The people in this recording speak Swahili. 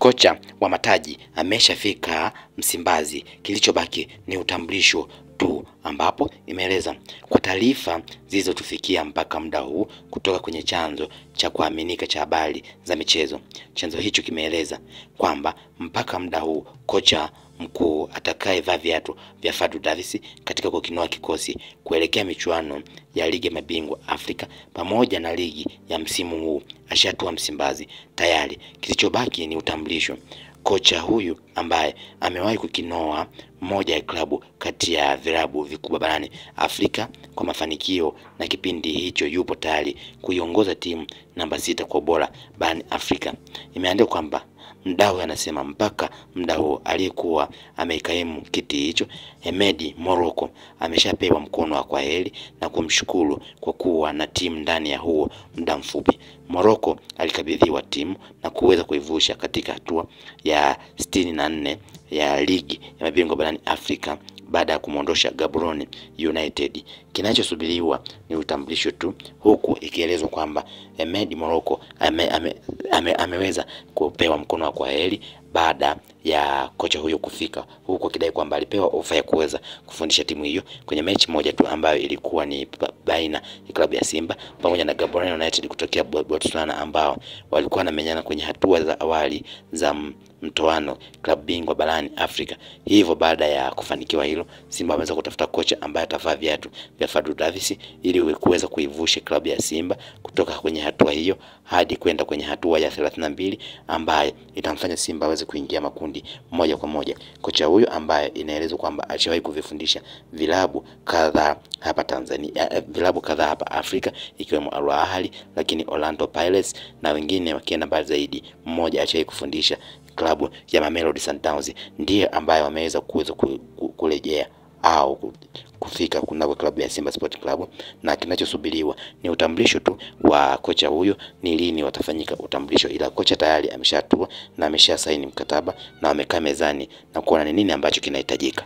Kocha wa mataji ameshafika Msimbazi, kilichobaki ni utambulisho tu, ambapo imeeleza kwa taarifa zilizotufikia mpaka muda huu kutoka kwenye chanzo cha kuaminika cha habari za michezo. Chanzo hicho kimeeleza kwamba mpaka muda huu kocha mkuu atakayevaa viatu vya Fadlu Davis katika kukinoa kikosi kuelekea michuano ya ligi ya mabingwa Afrika pamoja na ligi ya msimu huu ashatua Msimbazi tayari. Kilichobaki ni utambulisho. Kocha huyu ambaye amewahi kukinoa moja ya klabu kati ya vilabu vikubwa barani Afrika kwa mafanikio, na kipindi hicho yupo tayari kuiongoza timu namba 6 kwa ubora barani Afrika. Imeandikwa kwamba mdau anasema mpaka muda huo aliyekuwa ameikaimu kiti hicho Hemedi Morocco ameshapewa mkono wa kwaheri na kumshukuru kwa kuwa na timu ndani ya huo muda mfupi. Morocco alikabidhiwa timu na kuweza kuivusha katika hatua ya 64 ya ligi ya mabingwa barani Afrika baada ya kumwondosha Gaborone United. Kinachosubiriwa ni utambulisho tu, huku ikielezwa kwamba Hemedi Morocco ameweza kupewa mkono wa kwaheri baada ya kocha huyo kufika, huku akidai kwamba alipewa ofa ya kuweza kufundisha timu hiyo kwenye mechi moja tu ambayo ilikuwa ni baina ya klabu ya Simba pamoja na Gaborone United kutokea Botswana, ambao walikuwa wanamenyana kwenye hatua za awali za mtoano klabu bingwa barani Afrika. Hivyo baada ya kufanikiwa hilo, Simba wameweza kutafuta kocha ambaye atavaa viatu vya Fadlu Davis ili kuweza kuivusha klabu ya Simba kutoka kwenye hatua hiyo hadi kwenda kwenye hatua ya 32 ambaye itamfanya Simba aweze kuingia makundi moja kwa moja. Kocha huyo ambaye inaelezwa kwamba alishawahi kuvifundisha vilabu kadhaa hapa Tanzania, vilabu kadhaa hapa Afrika ikiwemo Al Ahly, lakini Orlando Pirates na wengine wakienda mbali zaidi. Mmoja alishawahi kufundisha klabu ya Mamelodi Sundowns, ndiye ambaye wameweza kurejea au kufika kunako klabu ya Simba Sport Club, na kinachosubiriwa ni utambulisho tu wa kocha huyo, ni lini watafanyika utambulisho, ila kocha tayari ameshatua na ameshasaini mkataba na wamekaa mezani na kuona ni nini ambacho kinahitajika.